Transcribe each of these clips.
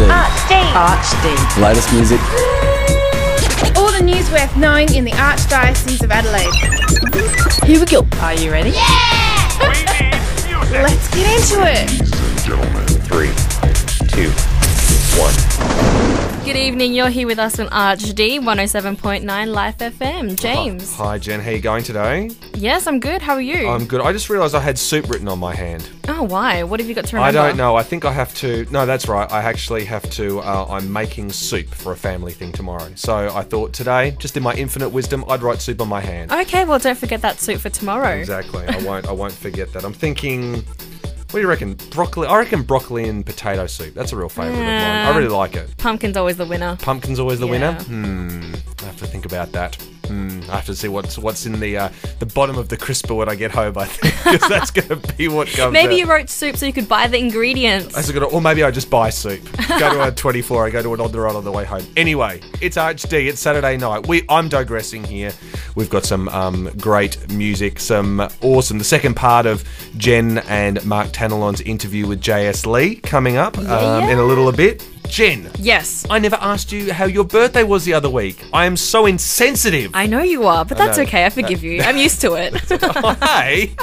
Archd. Latest music. All the news worth knowing in the Archdiocese of Adelaide. Here we go. Are you ready? Yeah! Let's get into it. Ladies and gentlemen, 3, 2, 1. Good evening, you're here with us on Archd 107.9 Life FM. James. Hi Jen, how are you going today? Yes, I'm good. How are you? I'm good. I just realised I had soup written on my hand. Oh, why? What have you got to remember? I don't know. I think I have to... No, that's right. I actually have to... I'm making soup for a family thing tomorrow. So I thought today, just in my infinite wisdom, I'd write soup on my hand. Okay, well, don't forget that soup for tomorrow. Exactly. I won't forget that. I'm thinking... What do you reckon? Broccoli? I reckon broccoli and potato soup. That's a real favourite of mine. I really like it. Pumpkin's always the winner. Pumpkin's always the winner? I have to think about that. I have to see what's in the bottom of the crisper when I get home, I think. Because that's going to be what comes Maybe out. you wrote soup so you could buy the ingredients. Or maybe I just buy soup. Go to a 24, I go to an on the road on the way home. Anyway, it's Archd, it's Saturday night. I'm digressing here. We've got some great music, some awesome... The second part of Jen and Marc Tanilon's interview with Jayesslee coming up in a little bit. Jen. Yes. I never asked you how your birthday was the other week. I am so insensitive. I know you are, but that's okay. I forgive you. I'm used to it. Hey.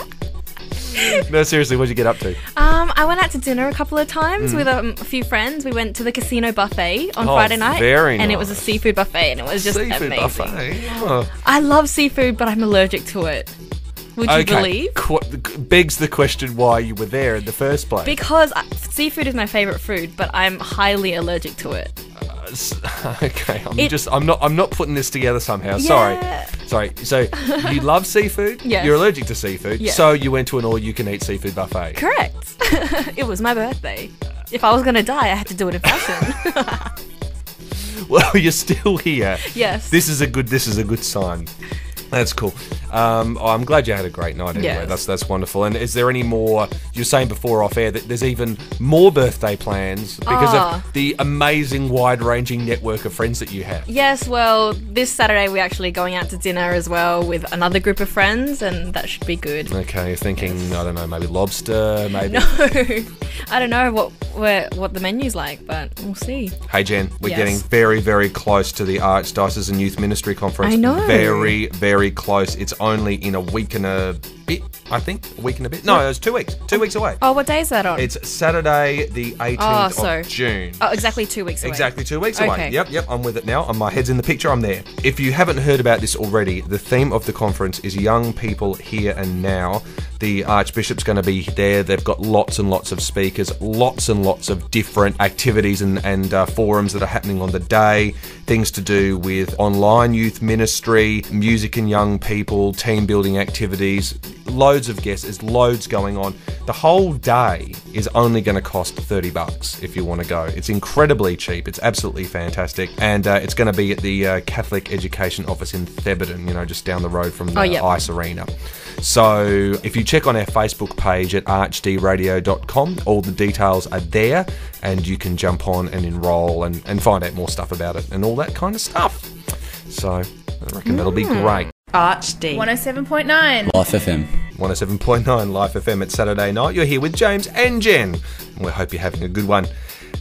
No, seriously, what did you get up to? I went out to dinner a couple of times with a few friends. We went to the casino buffet on Friday night. Very nice. And it was a seafood buffet, and it was just amazing. Buffet. Oh. I love seafood, but I'm allergic to it. Would you believe? Begs the question why you were there in the first place. Because seafood is my favourite food, but I'm highly allergic to it. Okay, I'm not putting this together somehow. Yeah. Sorry. So you love seafood? Yes. You're allergic to seafood? Yes. So you went to an all-you-can-eat seafood buffet? Correct. It was my birthday. If I was going to die, I had to do it in fashion. Well, you're still here. Yes. This is a good sign. That's cool. I'm glad you had a great night anyway. Yes. That's wonderful. And is there any more... You were saying before off air that there's even more birthday plans because of the amazing wide-ranging network of friends that you have. Yes, well, this Saturday we're actually going out to dinner as well with another group of friends, and that should be good. Okay, you're thinking, I don't know, maybe lobster, maybe... No, I don't know what the menu's like, but we'll see. Hey Jen, we're getting very, very close to the Archdiocesan Youth Ministry Conference. I know. Very, very close. It's only in a week and a bit, I think. A week and a bit? No, it's 2 weeks. 2 weeks away. Oh, what day is that on? It's Saturday the 18th of June. Oh, exactly 2 weeks away. Exactly 2 weeks away. Yep, I'm with it now. My head's in the picture, I'm there. If you haven't heard about this already, the theme of the conference is Young People Here and Now. The Archbishop's going to be there. They've got lots and lots of speakers, lots and lots of different activities and forums that are happening on the day, things to do with online youth ministry, music and young people, team building activities, loads of guests, there's loads going on. The whole day is only going to cost $30 if you want to go. It's incredibly cheap. It's absolutely fantastic. And it's going to be at the Catholic Education Office in Theberton, just down the road from the Ice Arena. So if you check on our Facebook page at archdradio.com, all the details are there and you can jump on and enroll and find out more stuff about it and all that kind of stuff. So I reckon that'll be great. Archd 107.9 Life FM. 107.9 Life FM. It's Saturday night. You're here with James and Jen. We hope you're having a good one.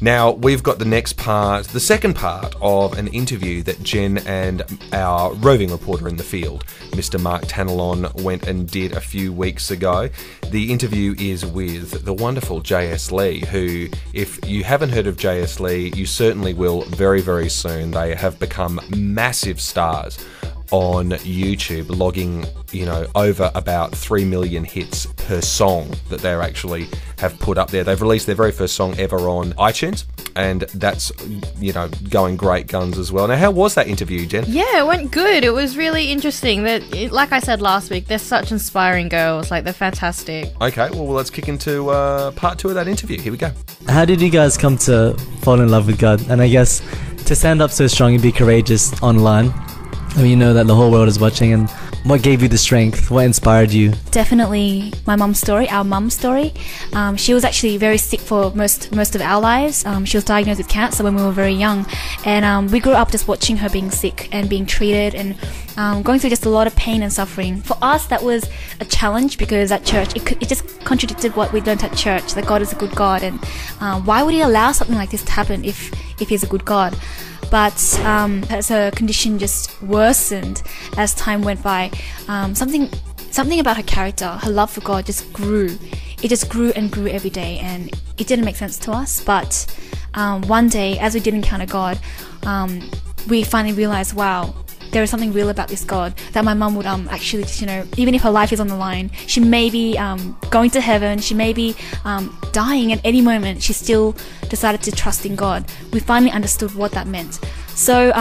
Now, we've got the next part, the second part of an interview that Jen and our roving reporter in the field, Mr. Marc Tanilon, went and did a few weeks ago. The interview is with the wonderful Jayesslee, who, if you haven't heard of Jayesslee, you certainly will very, very soon. They have become massive stars on YouTube, logging, over about 3 million hits per song that they actually have put up there. They've released their very first song ever on iTunes, and that's, going great guns as well. Now, how was that interview, Jen? Yeah, it went good. It was really interesting. Like I said last week, they're such inspiring girls. Like, they're fantastic. Okay, well, let's kick into part 2 of that interview. Here we go. How did you guys come to fall in love with God? And I guess to stand up so strong and be courageous online, I mean, that the whole world is watching, and what gave you the strength? What inspired you? Definitely my mum's story, our mum's story. She was actually very sick for most of our lives. She was diagnosed with cancer when we were very young, and we grew up just watching her being sick and being treated and going through just a lot of pain and suffering. For us, that was a challenge because at church, it just contradicted what we learned at church, that God is a good God, and why would He allow something like this to happen if He's a good God? But as her condition just worsened as time went by, something about her character, her love for God just grew. It just grew and grew every day, and it didn't make sense to us. But one day, as we did encounter God, we finally realized, wow, there is something real about this God, that my mum would actually, even if her life is on the line, she may be going to heaven, she may be dying at any moment, she still decided to trust in God. We finally understood what that meant. So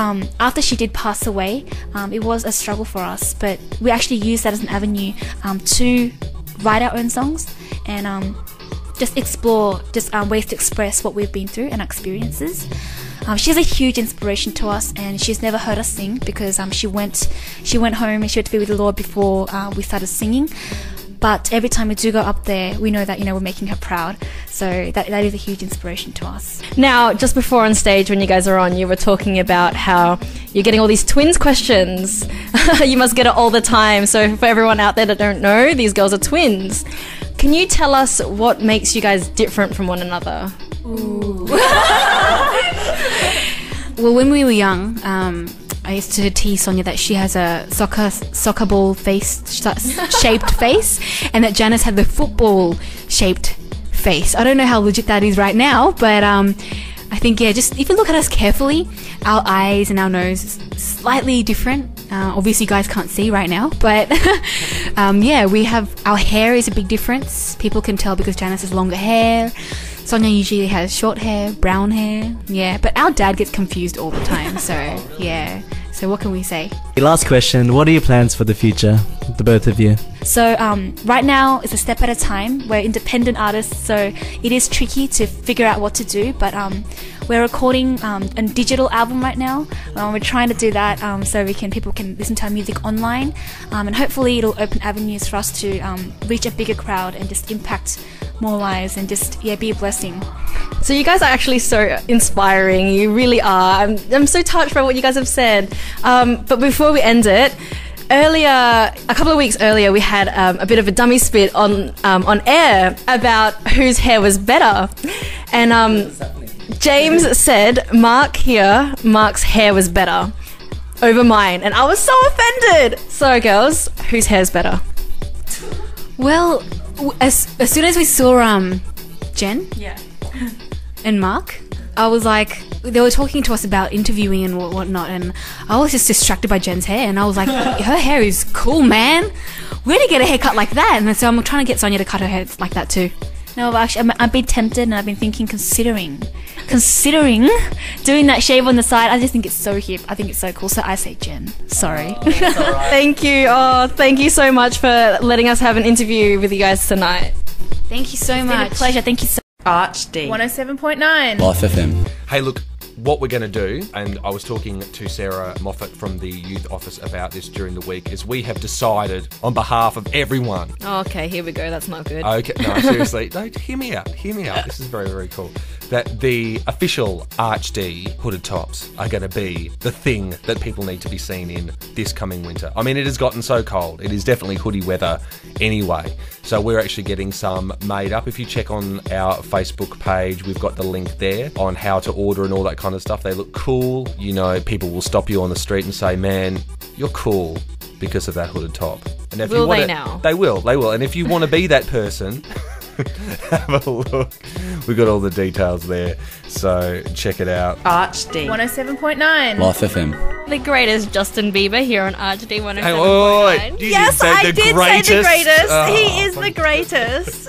after she did pass away, it was a struggle for us, but we actually used that as an avenue to write our own songs and just explore ways to express what we've been through and our experiences. She's a huge inspiration to us, and she's never heard us sing because she went home and she went to be with the Lord before we started singing. But every time we do go up there, we know that we're making her proud. So that is a huge inspiration to us. Now, just before on stage, when you guys are on, you were talking about how you're getting all these twins questions. You must get it all the time. So for everyone out there that don't know, these girls are twins. Can you tell us what makes you guys different from one another? Ooh. Well, when we were young, I used to tease Sonia that she has a soccer ball shaped face, and that Janice had the football shaped face. I don't know how legit that is right now, but I think just if you look at us carefully, our eyes and our nose is slightly different. Obviously you guys can't see right now, but we have, our hair is a big difference. People can tell because Janice has longer hair. Sonia usually has short hair, brown hair. Yeah, but our dad gets confused all the time, so yeah. So what can we say? Last question, what are your plans for the future, the both of you? So right now it's a step at a time. We're independent artists, so it is tricky to figure out what to do, but we're recording a digital album right now. We're trying to do that so people can listen to our music online, and hopefully it'll open avenues for us to reach a bigger crowd and just impact more lives and just be a blessing. So you guys are actually so inspiring. You really are. I'm so touched by what you guys have said. But before we end it, a couple of weeks earlier, we had a bit of a dummy spit on air about whose hair was better, and James said Mark's hair was better over mine, and I was so offended. So girls, whose hair's better? Well, as soon as we saw Jen and Mark, I was like, they were talking to us about interviewing and whatnot, and I was just distracted by Jen's hair, and I was like, her hair is cool, man. Where to get a haircut like that? And so I'm trying to get Sonia to cut her hair like that too. No, but actually, I've been tempted, and I've been considering doing that shave on the side. I just think it's so hip. I think it's so cool. So I say Jen. Sorry. Thank you. Oh, thank you so much for letting us have an interview with you guys tonight. Thank you so much. It's been a pleasure. Thank you so much. Archd 107.9 Life FM. Hey, look, what we're going to do, and I was talking to Sarah Moffat from the youth office about this during the week, is we have decided on behalf of everyone. Oh, okay, here we go. That's not good. Okay, no, seriously. No, hear me out. This is very, very cool. That the official Archd hooded tops are going to be the thing that people need to be seen in this coming winter. I mean, it has gotten so cold. It is definitely hoodie weather anyway. So we're actually getting some made up. If you check on our Facebook page, we've got the link there on how to order and all that kind of stuff. They look cool. People will stop you on the street and say, man, you're cool because of that hooded top. And if will they now? They will. And if you want to be that person... have a look. We've got all the details there, so check it out. Archd 107.9 Life FM. The greatest Justin Bieber here on Archd 107.9. Yes, I did say the greatest. He is the greatest.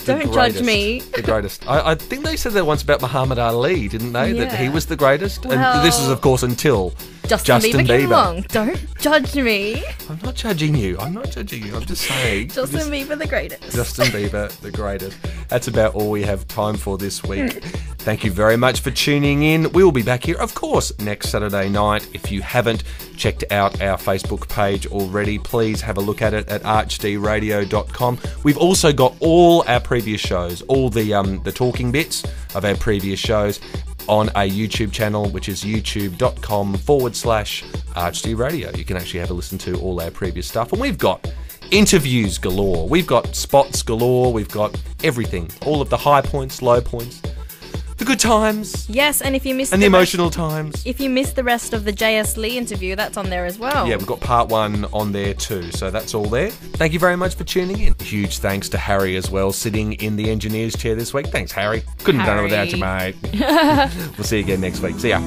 Don't judge me. The greatest. I think they said that once about Muhammad Ali, didn't they? Yeah. That he was the greatest. Well, and this is, of course, until Justin Bieber came along. Don't judge me. I'm not judging you. I'm just saying. Justin Bieber the greatest. Justin Bieber the greatest. That's about all we have time for this week. Thank you very much for tuning in. We will be back here, of course, next Saturday night. If you haven't checked out our Facebook page already, please have a look at it at archdradio.com. We've also got all our previous shows, all the talking bits of our previous shows on a YouTube channel, which is youtube.com/ArchDRadio. You can actually have a listen to all our previous stuff. And we've got interviews galore. We've got spots galore. We've got everything. All of the high points, low points, the good times. Yes, and if you missed the emotional times. If you missed the rest of the Jayesslee interview, that's on there as well. Yeah, we've got part 1 on there too, so that's all there. Thank you very much for tuning in. Huge thanks to Harry as well, sitting in the engineer's chair this week. Thanks, Harry. Couldn't have done it without you, mate. We'll see you again next week. See ya.